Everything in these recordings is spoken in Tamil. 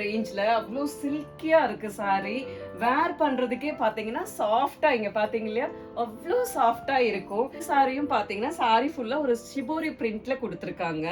ரேஞ்ச்ல அவ்வளோ சில்கியா இருக்கு சாரி. வேர் பண்றதுக்கே பாத்தீங்கன்னா சாஃப்டா, இங்க பாத்தீங்க இல்லையா, அவ்வளோ சாஃப்டா இருக்கும். சாரியும் பாத்தீங்கன்னா சாரி ஃபுல்லா ஒரு ஷிபோரி பிரிண்ட்ல கொடுத்துருக்காங்க.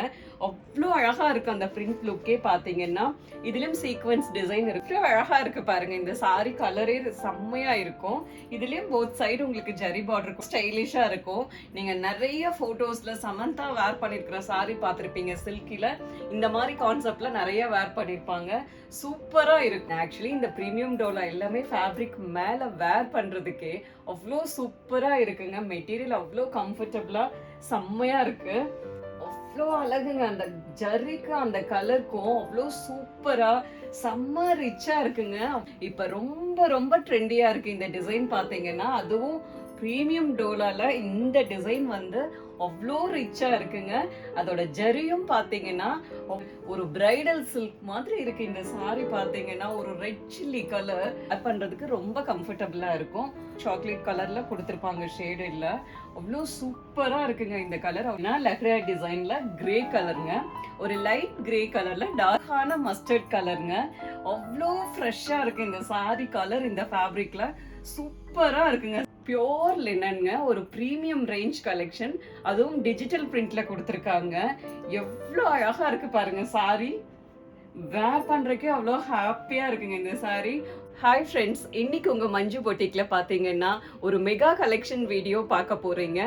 அவ்வளோ அழகா இருக்கு அந்த பிரிண்ட் லுக்கே பாத்தீங்கன்னா. இதுலயும் சீக்வன்ஸ் டிசைன் இருக்கு. அழகா இருக்கு பாருங்க. இந்த சாரி கலரே செம்மையா இருக்கும். இதுலயும் போத் சைடு உங்களுக்கு ஜரி பார்டர் ஸ்டைலிஷா இருக்கும். நீங்க நிறைய போட்டோஸ்ல சமந்தா வேர் பண்ணிருக்கிற சாரி பார்த்திருப்பீங்க சில்கில. இந்த மாதிரி கான்செப்ட்ல நிறைய வேர் பண்ணிருப்பாங்க. சூப்பரா இருக்கு. ஆக்சுவலி இந்த பிரீமியம் டோலா எல்லாமே ஃபேப்ரிக் மேல வேர் பண்றதுக்கே அவ்வளோ சூப்பரா இருக்குங்க. மெட்டீரியல் அவ்வளோ கம்ஃபர்டபுளா செம்மையா இருக்கு. அவ்வளோ அழகுங்க. அந்த ஜரிக்கு அந்த கலருக்கும் அவ்வளோ சூப்பரா செம்ம ரிச்சா இருக்குங்க. இப்ப ரொம்ப ரொம்ப ட்ரெண்டியா இருக்கு இந்த டிசைன் பாத்தீங்கன்னா. அதுவும் பிரீமியம் டோலால இந்த டிசைன் வந்து அவ்வளோ ரிச்சா இருக்குங்க. அதோட ஜரியும் பாத்தீங்கன்னா ஒரு பிரைடல் சில்க் மாதிரி இருக்கு. இந்த சாரி பாத்தீங்கன்னா ஒரு ரெட் சில்லி கலர் பண்றதுக்கு ரொம்ப கம்ஃபர்டபுளா இருக்கும். சாக்லேட் கலர்ல கொடுத்திருப்பாங்க ஷேடு இல்ல. அவ்வளோ சூப்பரா இருக்குங்க இந்த கலர். லக்ரா டிசைன்ல கிரே கலருங்க. ஒரு லைட் கிரே கலர்ல டார்க்கான மஸ்டர்ட் கலருங்க. அவ்வளோ ஃப்ரெஷ்ஷா இருக்கு இந்த சாரி கலர். இந்த ஃபேப்ரிக்ல சூப்பரா இருக்குங்க. பியோர் லினன்ங்க. ஒரு பிரீமியம் ரேஞ்ச் கலெக்ஷன். அதுவும் டிஜிட்டல் பிரிண்ட்ல கொடுத்துருக்காங்க. எவ்வளோ அழகா இருக்கு பாருங்க சாரி. வேர் பண்றதுக்கே அவ்வளோ ஹாப்பியா இருக்குங்க இந்த சாரி. ஹாய் ஃப்ரெண்ட்ஸ், இன்னைக்கு உங்க மஞ்சு பொட்டிக்ல பாத்தீங்கன்னா ஒரு மெகா கலெக்ஷன் வீடியோ பார்க்க போறீங்க.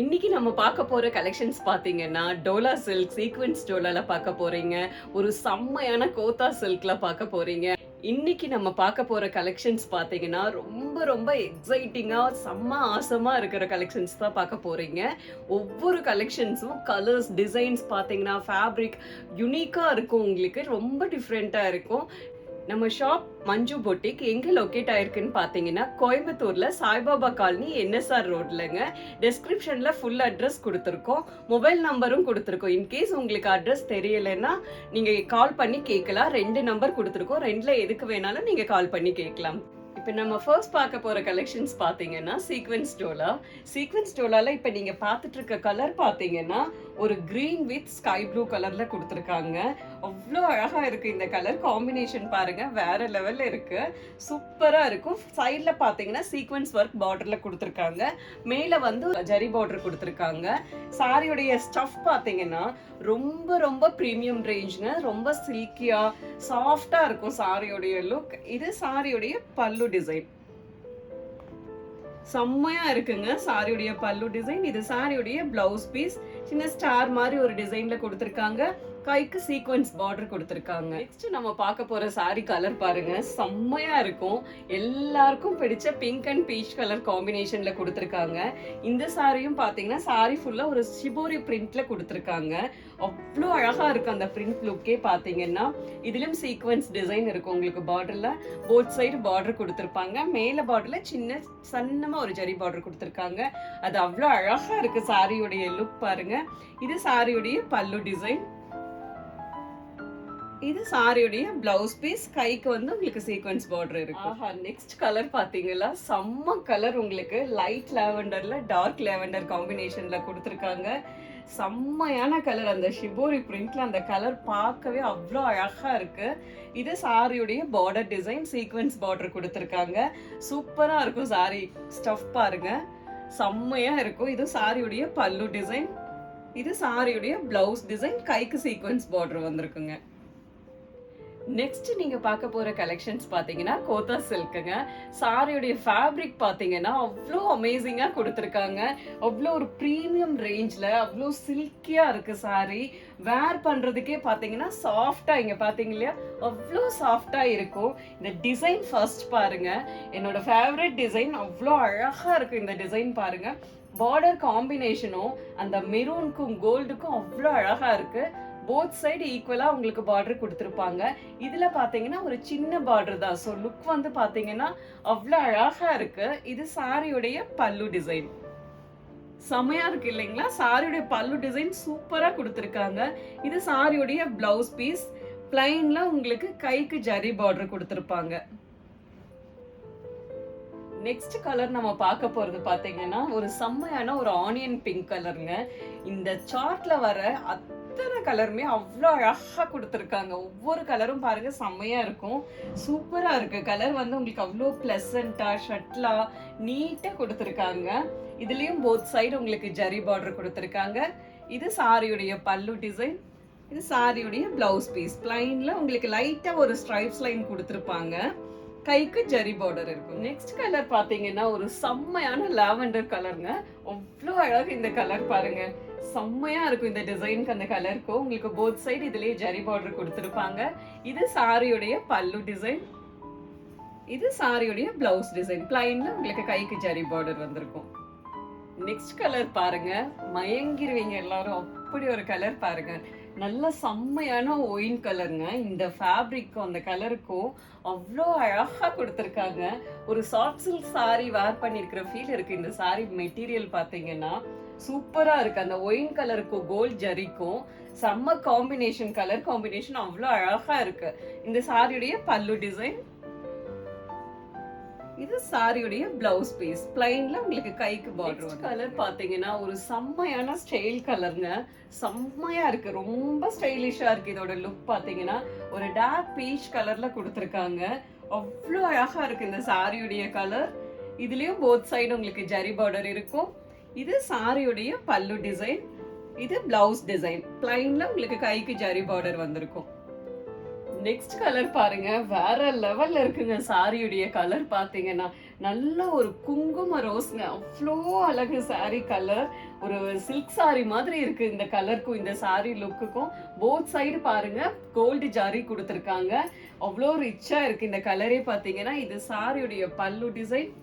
இன்னைக்கு நம்ம பார்க்க போற கலெக்ஷன்ஸ் பாத்தீங்கன்னா டோலா சில்க் சீக்வென்ஸ் டோலால பார்க்க போறீங்க. ஒரு செம்மையான கோத்தா சில்க்ல பார்க்க போறீங்க. இன்னைக்கு நம்ம பார்க்க போற கலெக்ஷன்ஸ் பாத்தீங்கன்னா ரொம்ப ரொம்ப எக்ஸைட்டிங்கா செம்ம ஆசமா இருக்கிற கலெக்ஷன்ஸ் தான் பார்க்க போறீங்க. ஒவ்வொரு கலெக்ஷன்ஸும் கலர்ஸ் டிசைன்ஸ் பாத்தீங்கன்னா ஃபேப்ரிக் யுனிக்கா இருக்கும். உங்களுக்கு ரொம்ப டிஃப்ரெண்டா இருக்கும். நம்ம ஷாப் மஞ்சு பொட்டிக் எங்க லொக்கேட் ஆயிருக்குன்னு பாத்தீங்கன்னா கோயம்புத்தூர்ல சாய்பாபா காலனி NSR ரோட்லங்க. டெஸ்கிரிப்ஷன்ல ஃபுல் அட்ரஸ் கொடுத்துருக்கோம். மொபைல் நம்பரும் கொடுத்துருக்கோம். இன்கேஸ் உங்களுக்கு அட்ரஸ் தெரியலைன்னா நீங்க கால் பண்ணி கேட்கலாம். 2 நம்பர் கொடுத்துருக்கோம். 2ல எதுக்கு வேணாலும் நீங்க கால் பண்ணி கேட்கலாம். இப்போ நம்ம ஃபர்ஸ்ட் பார்க்க போற கலெக்ஷன்ஸ் பாத்தீங்கன்னா சீக்வென்ஸ் டோலா. சீக்வென்ஸ் டோலால இப்போ நீங்க பார்த்துட்டு இருக்க கலர் பாத்தீங்கன்னா ஒரு கிரீன் வித் ஸ்கை ப்ளூ கலர்ல கொடுத்துருக்காங்க. அவ்வளோ அழகா இருக்கு இந்த கலர் காம்பினேஷன் பாருங்க. வேற லெவல்ல இருக்கு. சூப்பரா இருக்கும். சைட்ல பாத்தீங்கன்னா சீக்வென்ஸ் ஒர்க் பார்டர்ல கொடுத்துருக்காங்க. மேல வந்து ஜரி பார்டர் கொடுத்துருக்காங்க. சாரியோடைய ஸ்டஃப் பாத்தீங்கன்னா ரொம்ப ரொம்ப பிரீமியம் ரேஞ்ச்ங்க. ரொம்ப சில்கியா சாஃப்டா இருக்கும் சாரியோடைய லுக். இது சாரியோடைய பல்லு டிசைன் செம்மையா இருக்குங்க. சாரியுடைய பல்லு டிசைன். இது சாரியுடைய பிளவுஸ் பீஸ். சின்ன ஸ்டார் மாதிரி ஒரு டிசைன்ல கொடுத்திருக்காங்க. கைக்கு சீக்வென்ஸ் பார்டர் கொடுத்திருக்காங்க. நெக்ஸ்ட் நம்ம பார்க்க போற சாரி கலர் பாருங்க. செம்மையா இருக்கும். எல்லாருக்கும் பிடிச்ச பிங்க் அண்ட் பீச் கலர் காம்பினேஷன்ல கொடுத்திருக்காங்க. இந்த சாரியும் பாத்தீங்கன்னா சாரி ஃபுல்லா ஒரு ஷிபோரி பிரிண்ட்ல கொடுத்திருக்காங்க. அவ்வளோ அழகா இருக்கு அந்த பிரிண்ட் லுக்கே பாத்தீங்கன்னா. இதுலயும் சீக்வென்ஸ் டிசைன் இருக்கும். உங்களுக்கு பார்டர்ல போத் சைடு பார்டர் கொடுத்திருப்பாங்க. மேல பார்டர்ல சின்ன சன்னமா ஒரு ஜரி பார்டர் கொடுத்திருக்காங்க. அது அவ்வளோ அழகா இருக்கு. சாரியுடைய லுக் பாருங்க. இது சாரியுடைய பல்லு டிசைன். இது சாரியுடைய பிளவுஸ் பீஸ். கைக்கு வந்து உங்களுக்கு சீக்வென்ஸ் பார்டர் இருக்கு. நெக்ஸ்ட் கலர் பாத்தீங்களா, செம்ம கலர். உங்களுக்கு லைட் லாவெண்டர்ல டார்க் லாவெண்டர் காம்பினேஷன்ல கொடுத்துருக்காங்க. செம்மையான கலர். அந்த ஷிபோரி பிரிண்ட்ல அந்த கலர் பார்க்கவே அவ்வளோ அழகா இருக்கு. இது சாரியுடைய பார்டர் டிசைன். சீக்வென்ஸ் பார்டர் கொடுத்துருக்காங்க. சூப்பரா இருக்கும். சாரி ஸ்டஃப் பாருங்க, செம்மையா இருக்கும். இது சாரியுடைய பல்லு டிசைன். இது சாரியுடைய பிளவுஸ் டிசைன். கைக்கு சீக்வென்ஸ் பார்டர் வந்திருக்குங்க. நெக்ஸ்ட் நீங்க பார்க்க போற கலெக்ஷன்ஸ் பாத்தீங்கன்னா கோத்தா சில்க்குங்க. சாரியுடைய ஃபேப்ரிக் பாத்தீங்கன்னா அவ்வளோ அமேசிங்கா கொடுத்துருக்காங்க. அவ்வளோ ஒரு பிரீமியம் ரேஞ்ச்ல அவ்வளோ சில்கியா இருக்கு சாரி. வேர் பண்றதுக்கே பாத்தீங்கன்னா சாஃப்டா, இங்க பாத்தீங்க இல்லையா, அவ்வளோ சாஃப்டா இருக்கும். இந்த டிசைன் ஃபர்ஸ்ட் பாருங்க. என்னோட ஃபேவரட் டிசைன். அவ்வளோ அழகா இருக்கு இந்த டிசைன் பாருங்க. பார்டர் காம்பினேஷனும் அந்த மெரூனுக்கும் கோல்டுக்கும் அவ்வளோ அழகா இருக்கு. போத் சைடு ஈக்குவலா உங்களுக்கு பார்டர் கொடுத்துருப்பாங்க. இதுல பாத்தீங்கன்னா ஒரு சின்ன பார்டர் தான். ஸோ லுக் வந்து பாத்தீங்கன்னா அவ்வளோ அழகா இருக்கு. இது சாரியுடைய பல்லு டிசைன். செமையா இருக்கு இல்லைங்களா? சாரியுடைய பல்லு டிசைன் சூப்பரா கொடுத்துருக்காங்க. இது சாரியுடைய பிளவுஸ் பீஸ். பிளைன்ல உங்களுக்கு கைக்கு ஜரி பார்டர் கொடுத்துருப்பாங்க. நெக்ஸ்ட் கலர் நம்ம பார்க்க போறது பாத்தீங்கன்னா ஒரு செம்மையான ஒரு ஆனியன் பிங்க் கலருங்க. இந்த சார்ட்ல வர அத்தனை கலருமே அவ்வளோ அழகா கொடுத்துருக்காங்க. ஒவ்வொரு கலரும் பாருங்க செம்மையா இருக்கும். சூப்பரா இருக்கு. கலர் வந்து உங்களுக்கு அவ்வளோ பிளசண்டா ஷட்லா நீட்டா கொடுத்துருக்காங்க. இதுலயும் போத் சைடு உங்களுக்கு ஜரி பார்டர் கொடுத்துருக்காங்க. இது சாரியுடைய பல்லு டிசைன். இது சாரியுடைய பிளவுஸ் பீஸ். பிளைன்ல உங்களுக்கு லைட்டா ஒரு ஸ்ட்ரைப்ஸ் லைன் கொடுத்துருப்பாங்க. கைக்கு ஜரி பார்டர் இருக்கும். நெக்ஸ்ட் கலர் பாத்தீங்கன்னா ஒரு செம்மையான லாவெண்டர் கலருங்க. அவ்வளோ அழகு இந்த கலர் பாருங்க. செம்மையா இருக்கும் இந்த டிசைனுக்கு அந்த கலருக்கும். உங்களுக்கு போத் சைடு இதுலயே ஜரி பார்டர் கொடுத்துருப்பாங்க. இது சாரியுடைய பல்லு டிசைன். இது சாரியுடைய பிளவுஸ் டிசைன். பிளைன்ல உங்களுக்கு கைக்கு ஜரி பார்டர் வந்திருக்கும். நெக்ஸ்ட் கலர் பாருங்க, மயங்கிருவீங்க எல்லாரும். அப்படி ஒரு கலர் பாருங்க. நல்ல செம்மையான ஒயின் கலருங்க. இந்த ஃபேப்ரிக்கும் அந்த கலருக்கும் அவ்வளோ அழகா கொடுத்துருக்காங்க. ஒரு சாஃப்ட் சில்க் சாரி வேர் பண்ணிருக்கிற ஃபீல் இருக்கு. இந்த சாரி மெட்டீரியல் பாத்தீங்கன்னா சூப்பரா இருக்கு. அந்த ஒயின் கலருக்கும் கோல்ட் ஜரிக்கும் செம்ம காம்பினேஷன். கலர் காம்பினேஷன் அவ்வளோ அழகா இருக்கு. இந்த சாரியுடைய பல்லு டிசைன். இது சாரியுடைய பிளவுஸ் பீஸ். பிளைன்ல உங்களுக்கு கைக்கு பார்டர். கலர் பாத்தீங்கன்னா ஒரு செம்மையான ஸ்டைல் கலருங்க. செம்மையா இருக்கு. ரொம்ப ஸ்டைலிஷா இருக்கு. இதோட லுக் பாத்தீங்கன்னா ஒரு டார்க் பீச் கலர்ல கொடுத்துருக்காங்க. அவ்வளோ அழகா இருக்கு இந்த சாரியுடைய கலர். இதுலயும் போத் சைடு உங்களுக்கு ஜரி பார்டர் இருக்கும். இது சாரியுடைய பல்லு டிசைன். இது பிளவுஸ் டிசைன். பிளைன்ல உங்களுக்கு கைக்கு ஜரி பார்டர் வந்திருக்கும். நெக்ஸ்ட் கலர் பாருங்க, வேற லெவல்ல இருக்குங்க. சாரியுடைய கலர் பாத்தீங்கன்னா நல்ல ஒரு குங்கும ரோஸ்ங்க. அவ்வளோ அழகு சாரி கலர். ஒரு சில்க் சாரி மாதிரி இருக்கு இந்த கலருக்கும் இந்த சாரி லுக்குக்கும். போத் சைடு பாருங்க கோல்டு ஜாரி கொடுத்துருக்காங்க. அவ்வளோ ரிச்சா இருக்கு இந்த கலரே பாத்தீங்கன்னா. இது சாரியுடைய பல்லு டிசைன்.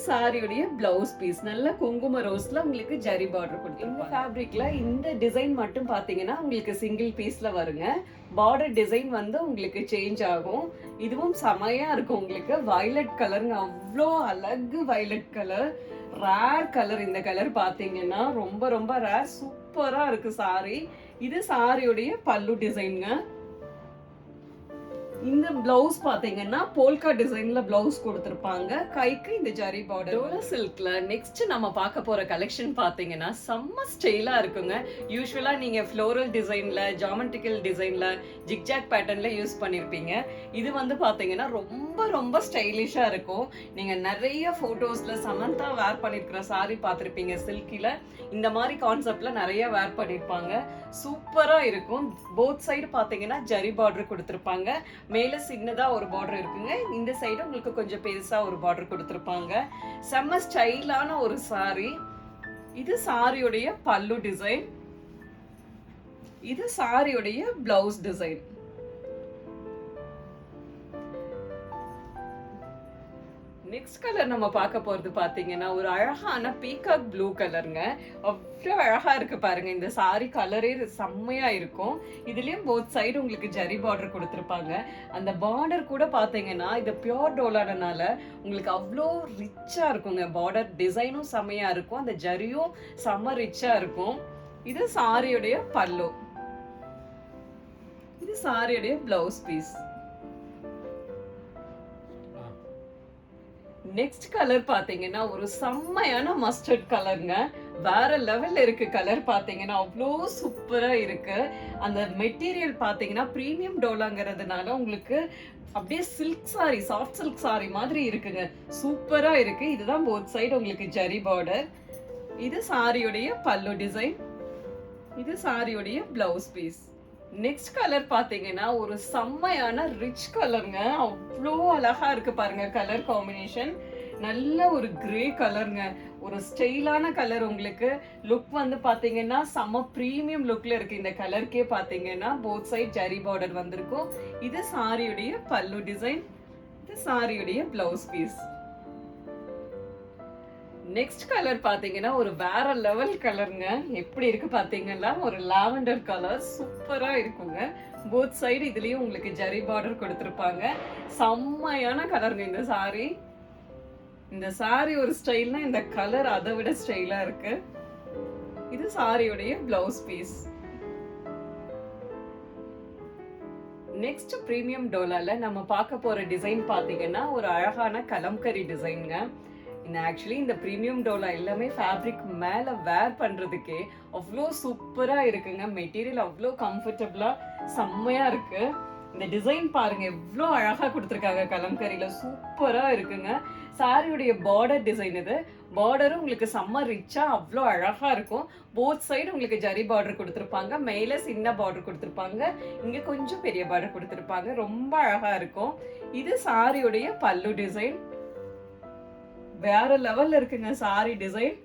சாரியுடைய பிளவுஸ் பீஸ். நல்ல குங்கும ரோஸ்ல உங்களுக்கு ஜரி பார்டர் கொடுத்துருப்பாங்க. இந்த ஃபேப்ரிக்ல இந்த டிசைன் மட்டும் பாத்தீங்கன்னா உங்களுக்கு சிங்கிள் பீஸ்ல வருங்க. பார்டர் டிசைன் வந்து உங்களுக்கு சேஞ்ச் ஆகும். இதுவும் செமையா இருக்கும். உங்களுக்கு வயலட் கலருங்க. அவ்வளோ அழகு வயலட் கலர். Rare colour. இந்த கலர் பாத்தீங்கன்னா ரொம்ப ரொம்ப ரேர். சூப்பரா இருக்கு சாரி. இது சாரியுடைய பல்லு டிசைனுங்க. இந்த பிளவுஸ் பாத்தீங்கன்னா போல்கா டிசைன்ல பிளவுஸ் கொடுத்திருப்பாங்க. கைக்கு இந்த ஜரி பார்டர். டோலா சில்க்ல நெக்ஸ்ட் நம்ம பார்க்க போற கலெக்ஷன் பாத்தீங்கன்னா செம்ம ஸ்டைலா இருக்குங்க. யூசுவலா நீங்க ஃப்ளோரல் டிசைன்ல, ஜாமெட்ரிக்கல் டிசைன்ல, ஜிக்ஜாக் பேட்டர்ன்ல யூஸ் பண்ணிருப்பீங்க. இது வந்து பாத்தீங்கன்னா ரொம்ப ரொம்ப ஸ்டைலிஷா இருக்கும். நீங்க நிறைய போட்டோஸ்ல சமந்தா வேர் பண்ணிருக்கிற சாரி பார்த்திருப்பீங்க சில்கில. இந்த மாதிரி கான்செப்ட்ல நிறைய வேர் பண்ணிருப்பாங்க. சூப்பரா இருக்கும். போத் சைடு பாத்தீங்கன்னா ஜரி பார்டர் கொடுத்திருப்பாங்க. மேல சின்னதா ஒரு பார்டர் இருக்குங்க. இந்த சைடு உங்களுக்கு கொஞ்சம் பெருசா ஒரு பார்டர் கொடுத்திருப்பாங்க. செம்ம ஸ்டைலான ஒரு சாரி. இது சாரியுடைய பல்லு டிசைன். இது சாரியுடைய பிளவுஸ் டிசைன். நெக்ஸ்ட் கலர் நம்ம பார்க்க போறது பாத்தீங்கன்னா ஒரு அழகான பீகாக் ப்ளூ கலருங்க. அவ்வளோ அழகா இருக்கு பாருங்க. இந்த சாரி கலரே செம்மையா இருக்கும். இதுலயும் போத் சைடு உங்களுக்கு ஜரி பார்டர் கொடுத்துருப்பாங்க. அந்த பார்டர் கூட பாத்தீங்கன்னா இது பியோர் டோலானால உங்களுக்கு அவ்வளோ ரிச்சா இருக்குங்க. பார்டர் டிசைனும் செம்மையா இருக்கும். அந்த ஜரியும் செம்ம ரிச்சா இருக்கும். இது சாரியுடைய பல்லு. இது சாரியுடைய பிளவுஸ் பீஸ். நெக்ஸ்ட் கலர் பாத்தீங்கன்னா ஒரு செம்மையான மஸ்டர்ட் கலருங்க. வேற லெவல்ல இருக்கு கலர் பாத்தீங்கன்னா. அவ்வளோ சூப்பரா இருக்கு. அந்த மெட்டீரியல் பாத்தீங்கன்னா பிரீமியம் டோலாங்கிறதுனால உங்களுக்கு அப்படியே silk sorry, soft silk sari மாதிரி இருக்குங்க. சூப்பரா இருக்கு. இதுதான் போத் சைடு உங்களுக்கு ஜரி பார்டர். இது சாரியுடைய பல்லு டிசைன். இது சாரியுடைய பிளவுஸ் பீஸ். நெக்ஸ்ட் கலர் பாத்தீங்கன்னா ஒரு செம்மையான ரிச் கலருங்க. அவ்வளோ அழகா இருக்கு பாருங்க கலர் காம்பினேஷன். நல்ல ஒரு கிரே கலருங்க. ஒரு ஸ்டைலான கலர். உங்களுக்கு லுக் வந்து பாத்தீங்கன்னா செம்ம பிரீமியம் லுக்ல இருக்கு. இந்த கலருக்கே பாத்தீங்கன்னா போத் சைட் ஜரி பார்டர் வந்திருக்கும். இது சாரியுடைய பல்லு டிசைன். இது சாரியுடைய பிளவுஸ் பீஸ். நெக்ஸ்ட் கலர் பாத்தீங்கன்னா ஒரு வேற லெவல் கலருங்க. எப்படி இருக்கு பாத்தீங்கன்னா ஒரு லாவெண்டர் கலர். சூப்பரா இருக்குங்க. போத் சைடு இதுலயும் உங்களுக்கு ஜரி பார்டர் கொடுத்திருப்பாங்க. செம்மையான கலருங்க இந்த சாரி. இந்த சாரி ஒரு ஸ்டைல்னா இந்த கலர் அதை விட ஸ்டைலா இருக்கு. இது சாரியுடைய பிளவுஸ் பீஸ். நெக்ஸ்ட் பிரீமியம் டோலால நம்ம பார்க்க போற டிசைன் பாத்தீங்கன்னா ஒரு அழகான கலம்கரி டிசைனுங்க. ஆக்சுவலி இந்த பிரீமியம் டோலா எல்லாமே ஃபேப்ரிக் மேல வேர் பண்றதுக்கே அவ்வளோ சூப்பரா இருக்குங்க. மெட்டீரியல் அவ்வளோ கம்ஃபர்டபுளா செம்மையா இருக்கு. இந்த டிசைன் பாருங்க எவ்வளோ அழகா கொடுத்துருக்காங்க, கலம்கரியில சூப்பரா இருக்குங்க. சாரியுடைய பார்டர் டிசைன் இது. பார்டரும் உங்களுக்கு செம்ம ரிச்சா அவ்வளோ அழகா இருக்கும். போத் சைடு உங்களுக்கு ஜரி பார்டர் கொடுத்துருப்பாங்க, மேல சின்ன பார்டர் கொடுத்துருப்பாங்க, இங்க கொஞ்சம் பெரிய பார்டர் கொடுத்துருப்பாங்க. ரொம்ப அழகா இருக்கும். இது சாரியுடைய பல்லு டிசைன், வேற லெவல்ல இருக்குங்க சாரி டிசைன்.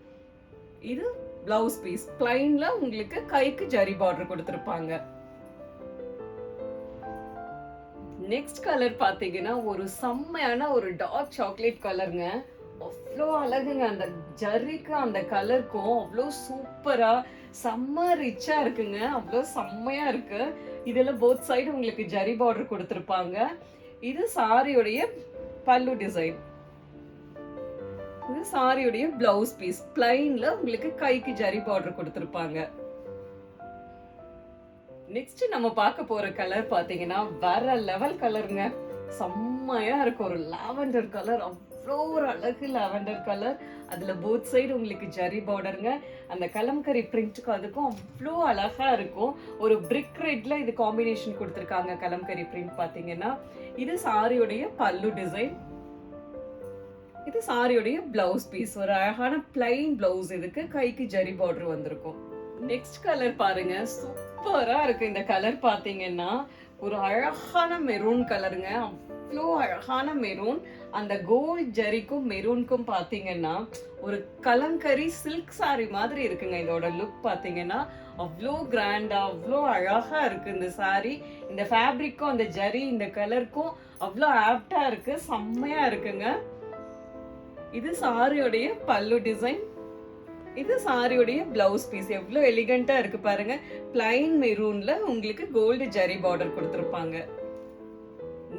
இது பிளவுஸ் பீஸ், பிளைன்ல உங்களுக்கு கைக்கு ஜரி பார்டர் கொடுத்துருப்பாங்க. நெக்ஸ்ட் கலர் பாத்தீங்கன்னா ஒரு செம்மையான ஒரு டார்க் சாக்லேட் கலருங்க. அவ்வளோ அழகுங்க, அந்த ஜரிக்கு அந்த கலருக்கும் அவ்வளோ சூப்பரா செம்ம ரிச்சா இருக்குங்க. அவ்வளோ செம்மையா இருக்கு. இதுல போத் சைடு உங்களுக்கு ஜரி பார்டர் கொடுத்துருப்பாங்க. இது சாரியுடைய பல்லு டிசைன். இது சாரியுடைய பிளவுஸ் பீஸ், பிளைன்ல உங்களுக்கு கைக்கு ஜரி பார்டர் கொடுத்துருப்பாங்க. நெக்ஸ்ட் நம்ம பார்க்க போற கலர் பாத்தீங்கன்னா வேற லெவல் கலருங்க. செம்மையா இருக்கு. ஒரு லாவெண்டர் கலர், அவ்வளோ ஒரு அழகு லாவெண்டர் கலர். அதுல போத் சைடு உங்களுக்கு ஜரி பார்டருங்க. அந்த கலம்கரி பிரிண்ட்க்கு அதுக்கும் அவ்வளோ அழகா இருக்கும். ஒரு பிரிக் ரெட்ல இது காம்பினேஷன் கொடுத்துருக்காங்க கலம்கரி பிரிண்ட் பாத்தீங்கன்னா. இது சாரியுடைய பல்லு டிசைன். இது சாரியுடைய பிளவுஸ் பீஸ், ஒரு அழகான பிளைன் பிளவுஸ். இதுக்கு கைக்கு ஜரி பார்டர் வந்திருக்கும். நெக்ஸ்ட் கலர் பாருங்க, சூப்பரா இருக்கு. இந்த கலர் பாத்தீங்கன்னா ஒரு அழகான மெரூன் கலருங்க. அவ்வளோ அழகான மெரூன். அந்த கோல்ட் ஜரிக்கும் மெரூனுக்கும் பாத்தீங்கன்னா ஒரு கலம்கரி சில்க் சாரி மாதிரி இருக்குங்க. இதோட லுக் பாத்தீங்கன்னா அவ்வளோ கிராண்டா அவ்வளோ அழகா இருக்கு இந்த சாரி. இந்த ஃபேப்ரிக்கும் அந்த ஜரி இந்த கலருக்கும் அவ்வளோ ஆப்டா இருக்கு, செம்மையா இருக்குங்க. இது சாரியோடைய பல்லு டிசைன். இது சாரியுடைய பிளவுஸ் பீஸ். எவ்வளோ எலிகண்டா இருக்கு பாருங்க. பிளைன் மெரூன்ல உங்களுக்கு கோல்டு ஜரி பார்டர் கொடுத்துருப்பாங்க.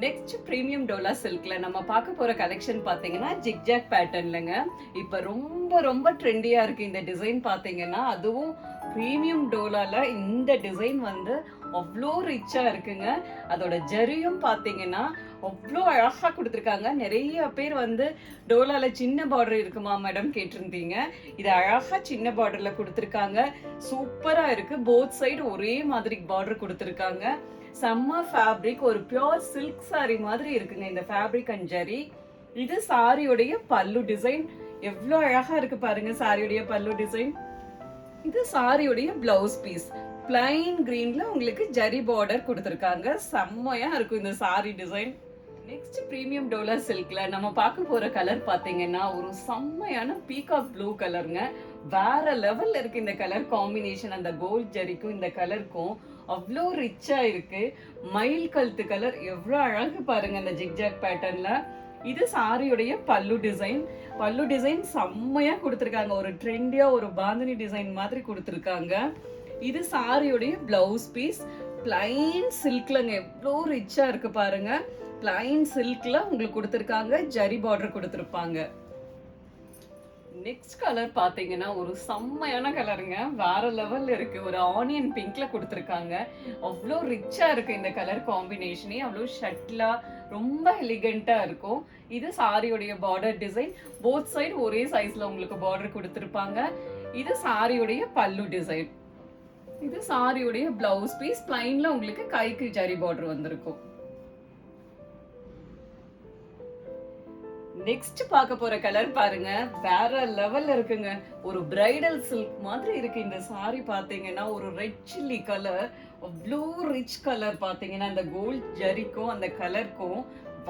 நெக்ஸ்ட் பிரீமியம் டோலா சில்க்ல நம்ம பார்க்க போற கலெக்ஷன் பாத்தீங்கன்னா ஜிக்ஜாக் பேட்டர்ன்லங்க. இப்ப ரொம்ப ரொம்ப ட்ரெண்டியா இருக்கு இந்த டிசைன் பாத்தீங்கன்னா. அதுவும் பிரீமியம் டோலால இந்த டிசைன் வந்து அவ்வளோ ரிச்சா இருக்குங்க. அதோட ஜரியும் பாத்தீங்கன்னா அவ்வளோ அழகா கொடுத்துருக்காங்க. நிறைய பேர் வந்து டோலால சின்ன பார்டர் இருக்குமா மேடம் கேட்டிருந்தீங்க. இது அழகா சின்ன பார்டர்ல கொடுத்துருக்காங்க. சூப்பரா இருக்கு. போத் சைடு ஒரே மாதிரி பார்டர் கொடுத்துருக்காங்க. செம்ம ஃபேப்ரிக், ஒரு பியோர் சில்க் சாரி மாதிரி இருக்குங்க இந்த ஃபேப்ரிக் அண்ட் ஜரி. இது சாரியுடைய பல்லு டிசைன். எவ்வளோ அழகா இருக்கு பாருங்க சாரியுடைய பல்லு டிசைன். இது சாரியுடைய பிளவுஸ் பீஸ், பிளைன் கிரீன்ல உங்களுக்கு ஜரி பார்டர் கொடுத்துருக்காங்க. செம்மையா இருக்கும் இந்த sari design. Next premium Dola சில்க்ல நம்ம பார்க்க போற கலர் பாத்தீங்கன்னா ஒரு செம்மையான பீகாக் ப்ளூ கலருங்க. வேற லெவல்ல இருக்கு இந்த கலர் காம்பினேஷன். அந்த கோல்ட் ஜரிக்கும் இந்த கலருக்கும் அவ்வளோ ரிச்சா இருக்கு. மயில் கழுத்து கலர் எவ்வளோ அழகு பாருங்க அந்த ஜிக்ஜாக் பேட்டர்ன்ல. இது சாரியுடைய பல்லு டிசைன். பல்லு டிசைன் செம்மையா கொடுத்துருக்காங்க. ஒரு ட்ரெண்டியா ஒரு பாந்தினி டிசைன் மாதிரி கொடுத்துருக்காங்க. இது சாரியுடைய பிளவுஸ் பீஸ், பிளைன் சில்க்லங்க. எவ்வளோ ரிச்சா இருக்கு பாருங்க. பிளைன் சில்க்ல உங்களுக்கு கொடுத்துருக்காங்க, ஜரி பார்டர் கொடுத்துருப்பாங்க. நெக்ஸ்ட் கலர் பாத்தீங்கன்னா ஒரு செம்மையான கலருங்க. வேற லெவல்ல இருக்கு. ஒரு ஆனியன் பிங்க்ல கொடுத்துருக்காங்க. அவ்வளோ ரிச்சா இருக்கு இந்த கலர் காம்பினேஷனே. அவ்வளோ ஷட்லா ரொம்ப எலிகண்டா இருக்கும். இது சாரியுடைய பார்டர் டிசைன். போத் சைடு ஒரே சைஸ்ல உங்களுக்கு பார்டர் கொடுத்துருப்பாங்க. இது சாரியுடைய பல்லு டிசைன். இது சாரியுடைய பிளவுஸ் பீஸ், பிளைன்ல உங்களுக்கு கைக்கு ஜரி பார்டர் வந்திருக்கும். நெக்ஸ்ட் பார்க்க போற கலர் பாருங்க, வேற லெவல்ல இருக்குங்க. ஒரு பிரைடல் சில்க் மாதிரி இருக்கு இந்த சாரி பாத்தீங்கன்னா. ஒரு ரெட் சில்லி கலர், அவ்வளோ ரிச் கலர் பாத்தீங்கன்னா. அந்த கோல்ட் ஜரிக்கும் அந்த கலருக்கும்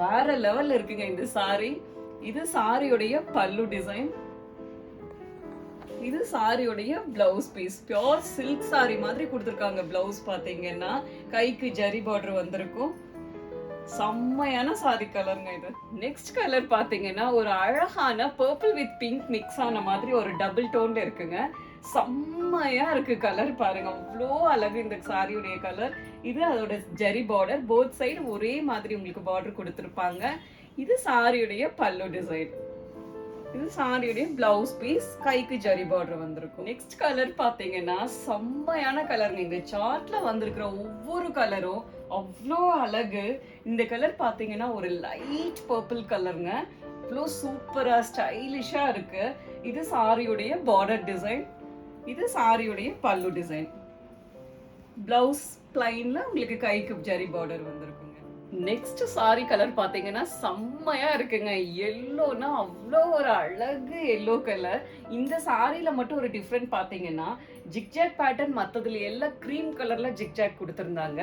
வேற லெவல்ல இருக்குங்க இந்த சாரி. இது சாரியுடைய பல்லு டிசைன். இது சாரியுடைய blouse piece. Pure silk sari மாதிரி கொடுத்துருக்காங்க. பிளவுஸ் பாத்தீங்கன்னா கைக்கு ஜரி பார்டர் வந்திருக்கும். செம்மையான சாரி கலருங்க இது. நெக்ஸ்ட் கலர் பாத்தீங்கன்னா ஒரு அழகான பர்பிள் வித் பிங்க் மிக்ஸ் ஆன மாதிரி ஒரு டபுள் டோன்ல இருக்குங்க. செம்மையா இருக்கு கலர் பாருங்க. அவ்வளோ அழகு இந்த சாரியுடைய கலர். இது அதோட ஜரி பார்டர். போத் சைடு ஒரே மாதிரி உங்களுக்கு பார்டர் கொடுத்துருப்பாங்க. இது சாரியுடைய பல்லு டிசைன். இது சாரியுடைய பிளவுஸ் பீஸ், கைக்கு ஜரி பார்டர் வந்திருக்கும். நெக்ஸ்ட் கலர் பாத்தீங்கன்னா செம்மையான கலருங்க. இந்த சார்ட்ல வந்திருக்கிற ஒவ்வொரு கலரும் அவ்வளோ அழகு. இந்த கலர் பாத்தீங்கன்னா ஒரு லைட் பர்பிள் கலருங்க. அவ்வளோ சூப்பரா ஸ்டைலிஷா இருக்கு. இது சாரியுடைய பார்டர் டிசைன். இது சாரியுடைய பல்லு டிசைன். பிளவுஸ் பிளைன்ல உங்களுக்கு கைக்கு ஜரி பார்டர் வந்திருக்குங்க. நெக்ஸ்ட் சாரி கலர் பாத்தீங்கன்னா செம்மையா இருக்குங்க. எல்லோனா அவ்வளோ ஒரு அழகு எல்லோ கலர். இந்த சாரியில மட்டும் ஒரு டிஃப்ரெண்ட் பாத்தீங்கன்னா ஜிக்ஜாக் பேட்டர்ன், மற்றதுல எல்லாம் கிரீம் கலர்ல ஜிக்ஜாக் கொடுத்துருந்தாங்க.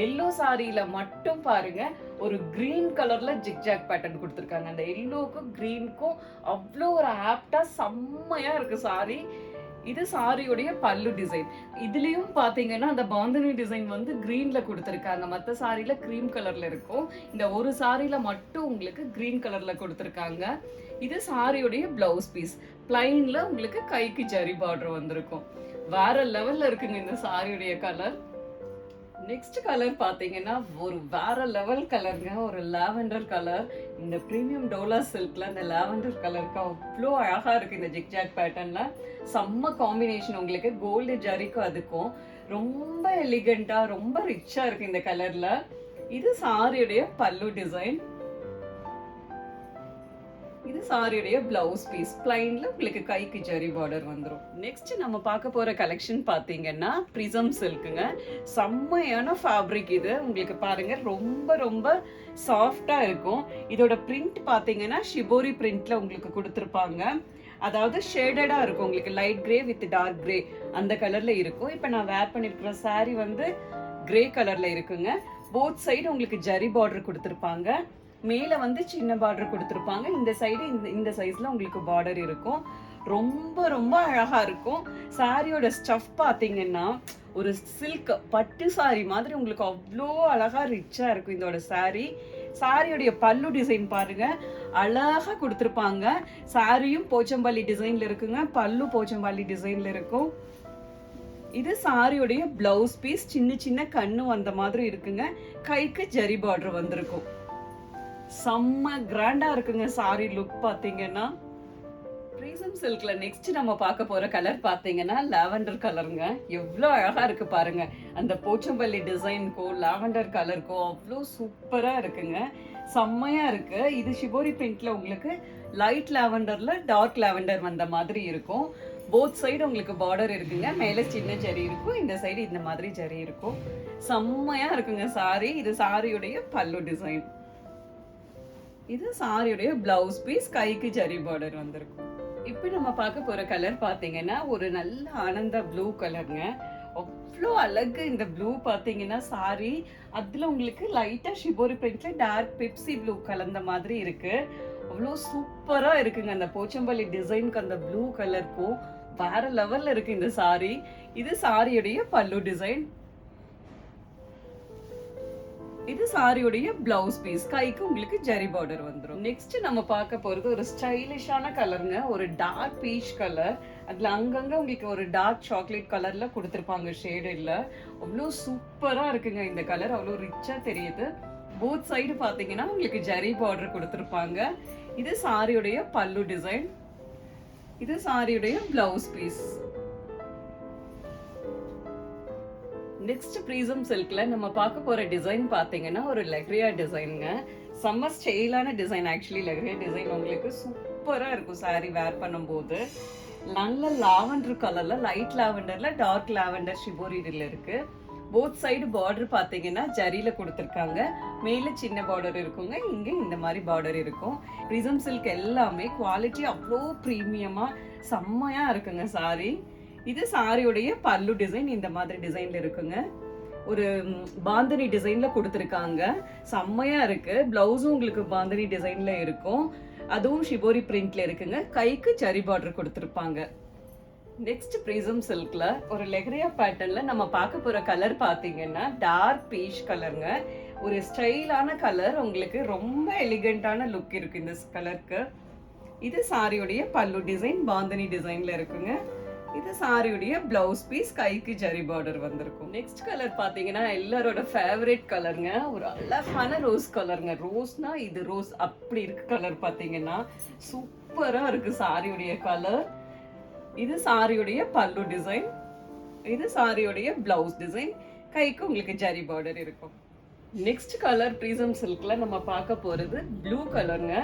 எல்லோ சாரியில மட்டும் பாருங்க ஒரு கிரீன் கலர்ல ஜிக்ஜாக் பேட்டர்ன் கொடுத்துருக்காங்க. அந்த எல்லோக்கும் கிரீனுக்கும் அவ்வளோ ஒரு ஆப்டா செம்மையா இருக்கு சாரி. இது சாரியுடைய பல்லு டிசைன். இதுலயும் பாத்தீங்கன்னா அந்த பாந்தனி டிசைன் வந்து கிரீன்ல கொடுத்துருக்காங்க. மற்ற சாரியில கிரீம் கலர்ல இருக்கும். இந்த ஒரு சாரியில மட்டும் உங்களுக்கு கிரீன் கலர்ல கொடுத்துருக்காங்க. இது சாரியுடைய பிளவுஸ் பீஸ். பிளைன்ல உங்களுக்கு கைக்கு ஜரி பார்டர் வந்திருக்கும். வேற லெவல்ல இருக்குங்க இந்த சாரியுடைய கலர். நெக்ஸ்ட் கலர் பாத்தீங்கன்னா ஒரு வேற லெவல் கலருங்க. ஒரு லாவெண்டர் கலர். இந்த பிரீமியம் டோலா சில்க்ல இந்த லாவெண்டர் கலருக்கு அவ்வளோ அழகா இருக்கு. இந்த ஜிக்ஜாக் பேட்டர்ன்ல செம்ம காம்பினேஷன். உங்களுக்கு கோல்டு ஜரிக்கும் அதுக்கும் ரொம்ப எலிகண்டா ரொம்ப ரிச்சா இருக்கு இந்த கலர்ல. இது சாரியுடைய பல்லு டிசைன். இது சாரியுடைய பிளவுஸ் பீஸ். பிளைன்ல உங்களுக்கு கைக்கு ஜரி பார்டர் வந்துடும். நெக்ஸ்ட் நம்ம பார்க்க போற கலெக்ஷன் பாத்தீங்கன்னா பிரிசம் சில்க்குங்க. செம்மையான ஃபேப்ரிக் இது. உங்களுக்கு பாருங்க ரொம்ப ரொம்ப சாஃப்டா இருக்கும். இதோட பிரிண்ட் பாத்தீங்கன்னா ஷிபோரி பிரிண்ட்ல உங்களுக்கு கொடுத்துருப்பாங்க. அதாவது ஷேடடா இருக்கும். உங்களுக்கு light grey with dark grey அந்த கலர்ல இருக்கும். இப்போ நான் வேர் பண்ணிருக்கிற சாரி வந்து கிரே கலர்ல இருக்குங்க. போத் சைடு உங்களுக்கு ஜரி பார்டர் கொடுத்துருப்பாங்க. மேல வந்து சின்ன பார்டர் கொடுத்துருப்பாங்க. இந்த சைடு இந்த சைஸ்ல உங்களுக்கு பார்டர் இருக்கும். ரொம்ப ரொம்ப அழகா இருக்கும். சாரியோட ஸ்டஃப் பாத்தீங்கன்னா ஒரு சில்க் பட்டு சாரி மாதிரி உங்களுக்கு அவ்வளோ அழகா ரிச்சா இருக்கும் இதோட சாரி. சாரியோடைய பல்லு டிசைன் பாருங்க அழகா கொடுத்துருப்பாங்க. சாரியும் போச்சம்பள்ளி டிசைன்ல இருக்குங்க. பல்லு போச்சம்பள்ளி டிசைன்ல இருக்கும். இது சாரியோடைய பிளவுஸ் பீஸ். சின்ன சின்ன கண்ணு வந்த மாதிரி இருக்குங்க. கைக்கு ஜரி பார்டர் வந்திருக்கும். செம்ம கிராண்டா இருக்குங்க சாரி லுக் பாத்தீங்கன்னா. பிரீசம் சில்க்ல நெக்ஸ்ட் நம்ம பார்க்க போற கலர் பாத்தீங்கன்னா லாவெண்டர் கலருங்க. எவ்வளோ அழகா இருக்கு பாருங்க. அந்த போச்சம்பள்ளி டிசைனுக்கும் லாவெண்டர் கலருக்கும் அவ்வளோ சூப்பரா இருக்குங்க. செம்மையா இருக்கு. இது ஷிபோரி பிரிண்ட்ல உங்களுக்கு லைட் லாவெண்டர்ல டார்க் லாவெண்டர் வந்த மாதிரி இருக்கும். போத் சைடு உங்களுக்கு பார்டர் இருக்குங்க. மேல சின்ன ஜரி இருக்கும். இந்த சைடு இந்த மாதிரி ஜரி இருக்கும். செம்மையா இருக்குங்க சாரி. இது சாரியுடைய பல்லு டிசைன். இது சாரியுடைய பிளவுஸ் பீஸ். கைக்கு ஜரி பார்டர் வந்திருக்கும். இப்போ நம்ம பார்க்க போற கலர் பாத்தீங்கன்னா ஒரு நல்ல ஆனந்த ப்ளூ கலருங்க. அவ்வளோ அழகு இந்த ப்ளூ பாத்தீங்கன்னா சாரி. அதுல உங்களுக்கு லைட்டா ஷிபோரி பிரிண்ட்ல டார்க் பெப்சி ப்ளூ கலந்த மாதிரி இருக்கு. அவ்வளோ சூப்பரா இருக்குங்க. அந்த போச்சம்பள்ளி டிசைனுக்கு அந்த ப்ளூ கலருக்கும் வேற லெவல்ல இருக்கு இந்த சாரி. இது சாரியுடைய பல்லு டிசைன். இது சாரியுடைய பிளவுஸ் பீஸ். கைக்கு உங்களுக்கு ஜரி பார்டர் வந்துடும். நெக்ஸ்ட் நம்ம பார்க்க போறது ஒரு ஸ்டைலிஷான கலருங்க. ஒரு டார்க் பீச் கலர். அதுல அங்கங்க உங்களுக்கு ஒரு டார்க் சாக்லேட் கலர்ல கொடுத்துருப்பாங்க ஷேடுல. அவ்வளோ சூப்பரா இருக்குங்க இந்த கலர். அவ்வளோ ரிச்சா தெரியுது. போத் சைடு பாத்தீங்கன்னா உங்களுக்கு ஜரி பார்டர் கொடுத்துருப்பாங்க. இது சாரியுடைய பல்லு டிசைன். இது சாரியுடைய பிளவுஸ் பீஸ். நெக்ஸ்ட் பிரீசம் சில்க்ல நம்ம பார்க்க போற டிசைன் பாத்தீங்கன்னா ஒரு லெக்ரியா டிசைனுங்க. செம்ம ஸ்டைலான டிசைன். ஆக்சுவலி லெக்ரியா டிசைன் உங்களுக்கு சூப்பரா இருக்கும் சாரி வேர் பண்ணும்போது. நல்ல லாவெண்டர் கலர்ல லைட் லாவெண்டர்ல டார்க் லாவெண்டர் ஷிபோரியில இருக்கு. போத் சைடு பார்டர் பாத்தீங்கன்னா ஜரியில கொடுத்துருக்காங்க. மேல சின்ன பார்டர் இருக்குங்க. இங்க இந்த மாதிரி பார்டர் இருக்கும். பிரீசம் சில்க் எல்லாமே குவாலிட்டி அவ்வளோ ப்ரீமியமா செம்மையா இருக்குங்க சாரி. இது சாரியுடைய பல்லு டிசைன். இந்த மாதிரி டிசைன்ல இருக்குங்க. ஒரு பாந்தனி டிசைன்ல கொடுத்துருக்காங்க. செம்மையா இருக்கு. பிளவுஸும் உங்களுக்கு பாந்தனி டிசைன்ல இருக்கும். அதுவும் ஷிபோரி பிரிண்ட்ல இருக்குங்க. கைக்கு ஜரி பார்டர் கொடுத்துருப்பாங்க. நெக்ஸ்ட் பிரீசம் சில்க்ல ஒரு லெக்ரியா பேட்டர்ன்ல நம்ம பார்க்க போற கலர் பாத்தீங்கன்னா டார்க் பீச் கலருங்க. ஒரு ஸ்டைலான கலர். உங்களுக்கு ரொம்ப எலிகண்டான லுக் இருக்கு இந்த கலருக்கு. இது சாரியுடைய பல்லு டிசைன். பாந்தனி டிசைன்ல இருக்குங்க. இது சாரியுடைய பிளவுஸ் பீஸ். கைக்கு ஜரி பார்டர் வந்திருக்கும். நெக்ஸ்ட் கலர் பாத்தீங்கன்னா எல்லாரோட ஃபேவரட் கலருங்க. ஒரு அழகான ரோஸ் கலருங்க. ரோஸ்னா இது ரோஸ் அப்படி இருக்கு கலர் பாத்தீங்கன்னா. சூப்பரா இருக்கு சாரியுடைய கலர். இது சாரியுடைய பல்லு டிசைன். இது சாரியுடைய பிளவுஸ் டிசைன். கைக்கு உங்களுக்கு ஜரி பார்டர் இருக்கும். நெக்ஸ்ட் கலர் பிரீசம் சில்க்ல நம்ம பார்க்க போறது ப்ளூ கலருங்க.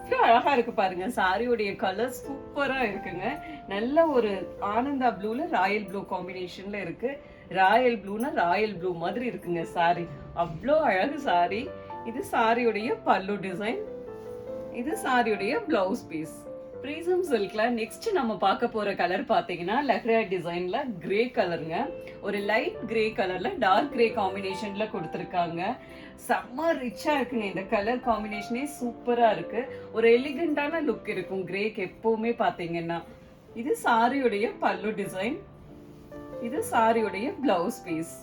எவ்வளவு அழகா இருக்கு பாருங்க. சாரியோடைய கலர் சூப்பரா இருக்குங்க. நல்ல ஒரு ஆனந்தா ப்ளூல ராயல் ப்ளூ காம்பினேஷன்ல இருக்கு. ராயல் ப்ளூனா ராயல் ப்ளூ மாதிரி இருக்குங்க சாரி. அவ்வளோ அழகு சாரி. இது சாரியுடைய பல்லு டிசைன். இது சாரியுடைய பிளவுஸ் பீஸ். ப்ரீசம் சில்க்ல நெக்ஸ்ட் நம்ம பார்க்க போற கலர் பாத்தீங்கன்னா லக்ரா டிசைன்ல கிரே கலருங்க. ஒரு லைட் கிரே கலர்ல டார்க் கிரே காம்பினேஷன்ல கொடுத்துருக்காங்க. செம்ம ரிச்சா இருக்குங்க. இந்த கலர் காம்பினேஷனே சூப்பரா இருக்கு. ஒரு எலிகண்டான லுக் இருக்கும் கிரேக்கு எப்பவுமே பாத்தீங்கன்னா. இது சாரியுடைய பல்லு டிசைன். இது சாரியுடைய பிளவுஸ் பீஸ்.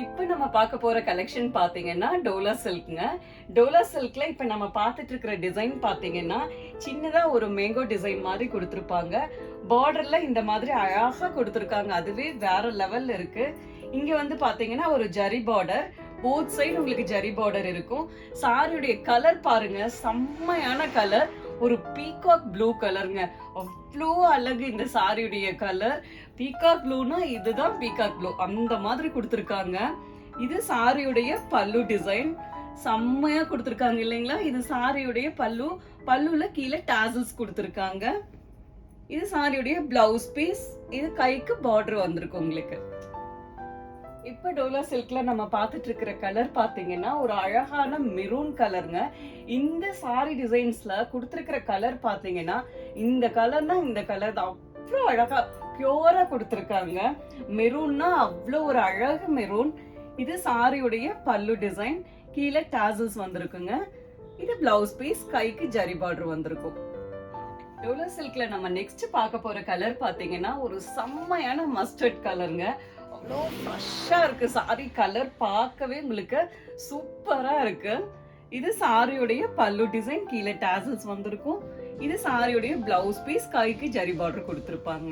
இப்ப நம்ம பார்க்க போற கலெக்ஷன் பாத்தீங்கன்னா டோலா சில்க்ங்க. டோலா சில்க்ல இப்ப நம்ம பார்த்துட்டு இருக்கிற டிசைன் பாத்தீங்கன்னா சின்னதா ஒரு மேங்கோ டிசைன் மாதிரி கொடுத்திருப்பாங்க. பார்டர்ல இந்த மாதிரி அழகா கொடுத்திருக்காங்க. அதுவே வேற லெவல்ல இருக்கு. இங்க வந்து பாத்தீங்கன்னா ஒரு ஜரி பார்டர், போத் சைடு உங்களுக்கு ஜரி பார்டர் இருக்கும். சாரியுடைய கலர் பாருங்க, செம்மையான கலர். ஒரு பீகாக் ப்ளூ கலருங்க. அவ்வளோ அழகு இந்த சாரியுடைய கலர். பீகாக் ப்ளூனா இதுதான் பீகாக் ப்ளூ, அந்த மாதிரி கொடுத்துருக்காங்க. இது சாரியுடைய பல்லு டிசைன். செம்மையா கொடுத்துருக்காங்க இல்லைங்களா? இது சாரியுடைய பல்லு. பல்லுல கீழே டாசல்ஸ் கொடுத்துருக்காங்க. இது சாரியுடைய பிளவுஸ் பீஸ். இது கைக்கு பார்டர் வந்திருக்கு உங்களுக்கு. இப்ப டோலா சில்க்ல நம்ம பார்த்துட்டு இருக்கிற கலர் பாத்தீங்கன்னா ஒரு அழகான மெரூன் கலருங்க. இந்த சாரி டிசைன்ஸ்ல கொடுத்திருக்கிற கலர் பாத்தீங்கன்னா இந்த கலர்னா இந்த கலர் தான். அவ்வளோ அழகா பியூரா கொடுத்திருக்காங்க. மெரூன்னா அவ்வளோ ஒரு அழகு மெரூன். இது சாரியுடைய பல்லு டிசைன். கீழே டாசல்ஸ் வந்திருக்குங்க. இது பிளவுஸ் பீஸ். கைக்கு ஜரி பார்டர் வந்திருக்கும். டோலா சில்க்ல நம்ம நெக்ஸ்ட் பார்க்க போற கலர் பாத்தீங்கன்னா ஒரு செம்மையான மஸ்டர்ட் கலருங்க. அவ்வளோ ஃப்ரெஷ்ஷா இருக்கு சாரி. கலர் பார்க்கவே உங்களுக்கு சூப்பரா இருக்கு. இது சாரியுடைய பல்லு டிசைன். கீழே டாசல்ஸ் வந்திருக்கும். இது சாரியுடைய பிளவுஸ் பீஸ். கைக்கு ஜரி பார்டர் கொடுத்திருப்பாங்க.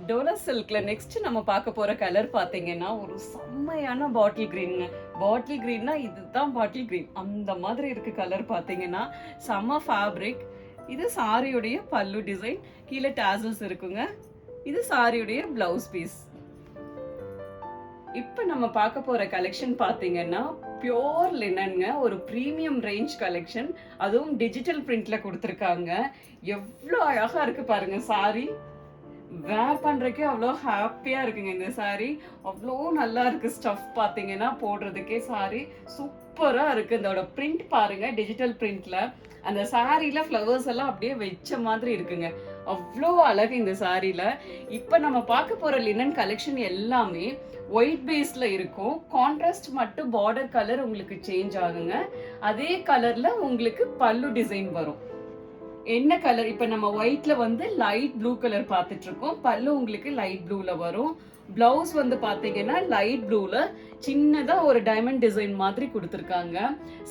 டோலா சில்க்ல நெக்ஸ்ட் நம்ம பார்க்க போற கலர் பாத்தீங்கன்னா ஒரு செம்மையான பாட்டில் கிரீனுங்க. பாட்டில் கிரீன்னா இதுதான் பாட்டில் கிரீன், அந்த மாதிரி இருக்கு கலர் பாத்தீங்கன்னா. செம்ம ஃபேப்ரிக். இது சாரியுடைய பல்லு டிசைன். கீழே டாசல்ஸ் இருக்குங்க. இது சாரியுடைய பிளவுஸ் பீஸ். இப்ப நம்ம பார்க்க போற கலெக்ஷன் பாத்தீங்கன்னா பியோர் லினன்ங்க. ஒரு பிரீமியம் ரேஞ்ச் கலெக்ஷன். அதுவும் டிஜிட்டல் பிரிண்ட்ல கொடுத்துருக்காங்க. எவ்வளோ அழகா இருக்கு பாருங்க சாரி. வேர் பண்றதுக்கே அவ்வளோ ஹாப்பியா இருக்குங்க இந்த சாரி. அவ்வளோ நல்லா இருக்கு. ஸ்டஃப் பாத்தீங்கன்னா போடுறதுக்கே சாரி சூப்பரா இருக்கு. இதோட பிரிண்ட் பாருங்க, டிஜிட்டல் பிரிண்ட்ல அந்த சாரியில ஃப்ளவர்ஸ் எல்லாம் அப்படியே வச்ச மாதிரி இருக்குங்க. அவ்வளோ அழகு இந்த சாரியில. இப்ப நம்ம பார்க்க போற லினன் கலெக்ஷன் எல்லாமே ஒயிட் பேஸ்ல இருக்கும். கான்ட்ராஸ்ட் மட்டும் பார்டர் கலர் உங்களுக்கு சேஞ்ச் ஆகுங்க. அதே கலர்ல உங்களுக்கு பல்லு டிசைன் வரும். என்ன கலர்? இப்ப நம்ம ஒயிட்ல வந்து லைட் ப்ளூ கலர் பார்த்துட்டு இருக்கோம். பல்லு உங்களுக்கு லைட் ப்ளூல வரும். பிளவுஸ் வந்து பாத்தீங்கன்னா லைட் ப்ளூல சின்னதா ஒரு டைமண்ட் டிசைன் மாதிரி கொடுத்துருக்காங்க.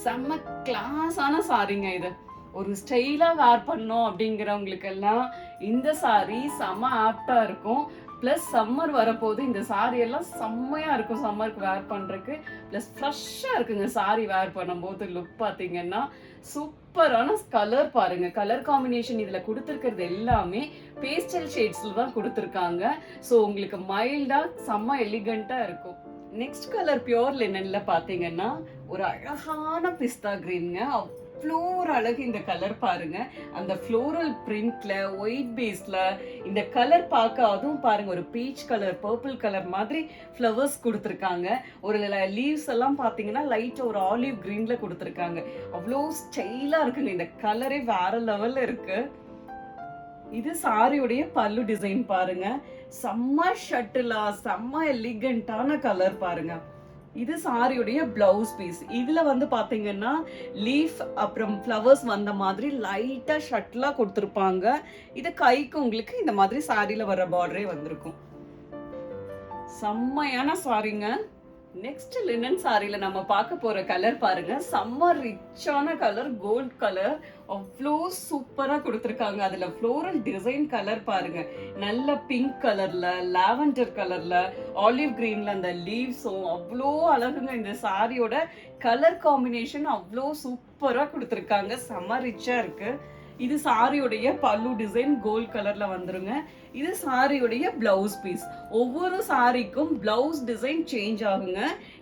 செம்ம கிளாஸான சாரிங்க இது. ஒரு ஸ்டைலா வேர் பண்ணோம் அப்படிங்கிறவங்களுக்கு எல்லாம் இந்த சாரி செம்ம ஆப்டா இருக்கும். பிளஸ் சம்மர் வரப்போது இந்த சாரி எல்லாம் செம்மையா இருக்கும் சம்மருக்கு வேர் பண்றதுக்கு. பிளஸ் ஃப்ரெஷ்ஷா இருக்குங்க சாரி வேர் பண்ணும்போது. லுக் பாத்தீங்கன்னா சூப்பரான கலர் பாருங்க. கலர் காம்பினேஷன் இதுல கொடுத்துருக்கிறது எல்லாமே பேஸ்டல் ஷேட்ஸ்ல தான் கொடுத்துருக்காங்க. ஸோ உங்களுக்கு மைல்டா செம்ம எலிகண்டா இருக்கும். நெக்ஸ்ட் கலர் பியோர் லினன்ல பாத்தீங்கன்னா ஒரு அழகான பிஸ்தா கிரீன்ங்க. அவ்வளோ ஒரு அழகு இந்த கலர் பாருங்க. அந்த ஃப்ளோரல் பிரிண்ட்ல ஒயிட் பேஸ்ல இந்த கலர் பார்க்க, அதுவும் பாருங்க ஒரு பீச் கலர் பர்பிள் கலர் மாதிரி ஃப்ளவர்ஸ் கொடுத்துருக்காங்க. ஒரு லீவ்ஸ் எல்லாம் பார்த்தீங்கன்னா லைட் ஒரு ஆலிவ் கிரீன்ல கொடுத்துருக்காங்க. அவ்வளோ ஸ்டைலா இருக்குங்க. இந்த கலரே வேற லெவல்ல இருக்கு. இது சாரியுடைய பல்லு டிசைன் பாருங்க. செம்ம ஷட்டிலா செம்ம எலிகண்டான கலர் பாருங்க. இது சாரியுடைய பிளவுஸ் பீஸ். இதுல வந்து பாத்தீங்கன்னா லீஃப் அப்புறம் ஃப்ளவர்ஸ் வந்த மாதிரி லைட்டா ஷட்டிலா கொடுத்துருப்பாங்க. இது கைக்கு உங்களுக்கு இந்த மாதிரி சாரியில வர பார்டரே வந்திருக்கும். செம்மையான சாரிங்க. நெக்ஸ்ட் லினன் சாரியில நம்ம பார்க்க போற கலர் பாருங்க. செம்ம ரிச்சான கலர், கோல்ட் கலர். அவ்வளோ சூப்பரா கொடுத்துருக்காங்க. அதுல ஃப்ளோரல் டிசைன் கலர் பாருங்க. நல்ல பிங்க் கலர்ல, லாவெண்டர் கலர்ல, ஆலிவ் கிரீன்ல அந்த லீவ்ஸும் அவ்வளோ அழகுங்க. இந்த சாரியோட கலர் காம்பினேஷன் அவ்வளோ சூப்பரா கொடுத்துருக்காங்க. செம்ம ரிச்சா இருக்கு. இது சாரியோடைய பல்லு டிசைன் கோல்ட் கலர்ல வந்துருங்க. இது சாரியுடைய பிளவுஸ் பீஸ். ஒவ்வொரு சாரிக்கும் பிளவுஸ் டிசைன் சேஞ்ச் ஆகுங்க.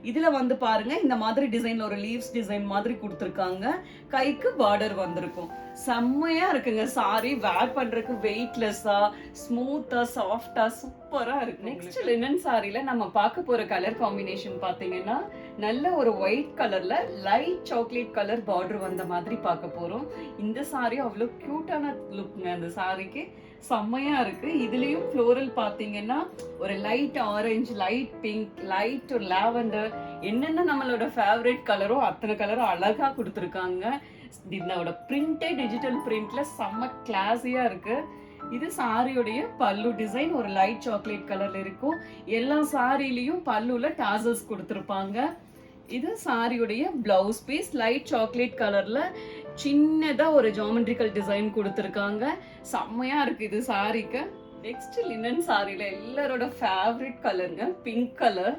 இதுல வந்து பாருங்க இந்த மாதிரி டிசைன்ல ஒரு லீவ்ஸ் டிசைன் மாதிரி கொடுத்துருக்காங்க. கைக்கு பார்டர் வந்திருக்கும். செம்மையா இருக்குங்க சாரி. வேர் பண்றதுக்கு வெயிட்லெஸ்ஸா, ஸ்மூத்தா, சாஃப்டா, சூப்பரா இருக்கு. நெக்ஸ்ட் லினன் சாரில நம்ம பார்க்க போற கலர் காம்பினேஷன் பாத்தீங்கன்னா நல்ல ஒரு ஒயிட் கலர்ல லைட் சாக்லேட் கலர் பார்டர் வந்த மாதிரி பார்க்க போறோம். இந்த சாரி அவ்வளோ கியூட்டான லுக்ங்க. அந்த சாரிக்கு செம்மையா இருக்கு. இதுலயும் ஃப்ளோரல் பாத்தீங்கன்னா ஒரு light orange, light pink, light ஒரு லாவெண்டர், என்னென்ன நம்மளோட ஃபேவரட் கலரோ அத்தனை கலரும் அழகா கொடுத்துருக்காங்க. இதோட பிரிண்டே டிஜிட்டல் பிரிண்ட்ல செம்ம கிளாஸியா இருக்கு. இது சாரியுடைய பல்லு டிசைன் ஒரு லைட் சாக்லேட் கலர்ல இருக்கும். எல்லா சாரிலையும் பல்லுல டாசல்ஸ் கொடுத்துருப்பாங்க. இது சாரியுடைய பிளவுஸ் பீஸ் லைட் சாக்லேட் கலர்ல சின்னதா ஒரு ஜியோமெட்ரிக்கல் டிசைன் கொடுத்துருக்காங்க. செம்மையா இருக்கு இது சாரிக்கு. நெக்ஸ்ட் லினன் சாரில எல்லாரோட ஃபேவரட் கலருங்க பிங்க் கலர்.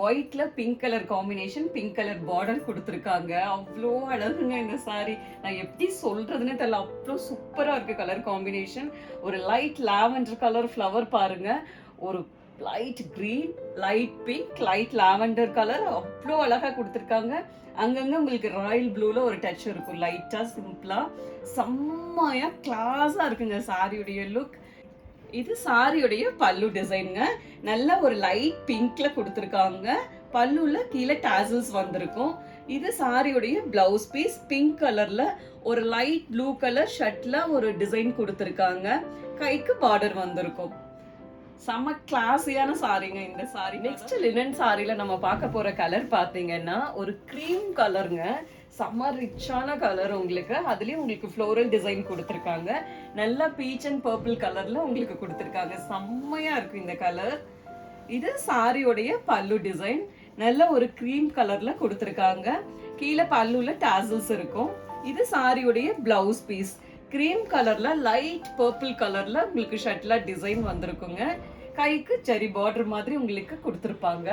ஒயிட்ல pink colour combination, pink colour border கொடுத்துருக்காங்க. அவ்வளோ அழகுங்க இந்த சாரி. நான் எப்படி சொல்றதுன்னு தெரியல, அவ்வளோ சூப்பரா இருக்கு கலர் காம்பினேஷன். ஒரு லைட் லாவெண்டர் கலர் ஃப்ளவர் பாருங்க, ஒரு light green, light pink, light lavender colour அவ்வளோ அழகா கொடுத்துருக்காங்க. அங்கங்க உங்களுக்கு ராயல் ப்ளூல ஒரு டச் இருக்கும், லைட்டா சிம்பிளா. செம்மையா கிளாஸா இருக்குங்க சாரியுடைய லுக். இது சாரியுடைய பல்லு டிசைனுங்க. நல்ல ஒரு லைட் பிங்க்ல கொடுத்துருக்காங்க. பல்லுல கீழே டாசல்ஸ் வந்திருக்கும். இது சாரியுடைய பிளவுஸ் பீஸ் பிங்க் கலர்ல ஒரு லைட் ப்ளூ கலர் ஷர்ட்ல ஒரு டிசைன் கொடுத்துருக்காங்க. கைக்கு பார்டர் வந்திருக்கும். செம்ம கிளாஸியான சாரிங்க இந்த சாரி. நெக்ஸ்ட் லினன் சாரில நம்ம பார்க்க போற கலர் பாத்தீங்கன்னா ஒரு கிரீம் கலருங்க. செம்ம ரிச்சான கலர் உங்களுக்கு. அதுலயும் உங்களுக்கு ஃப்ளோரல் டிசைன் கொடுத்துருக்காங்க. நல்ல பீச் அண்ட் பர்பிள் கலர்ல உங்களுக்கு கொடுத்துருக்காங்க. செம்மையா இருக்கு இந்த கலர். இது சாரியோடைய பல்லு டிசைன். நல்ல ஒரு கிரீம் கலர்ல கொடுத்துருக்காங்க. கீழே பல்லுல டாசல்ஸ் இருக்கும். இது சாரியோடைய பிளவுஸ் பீஸ். கிரீம் கலர்ல லைட் பர்பிள் கலர்ல உங்களுக்கு ஷர்ட்ல டிசைன் வந்திருக்குங்க. கைக்கு செரி பார்டர் மாதிரி உங்களுக்கு கொடுத்துருப்பாங்க.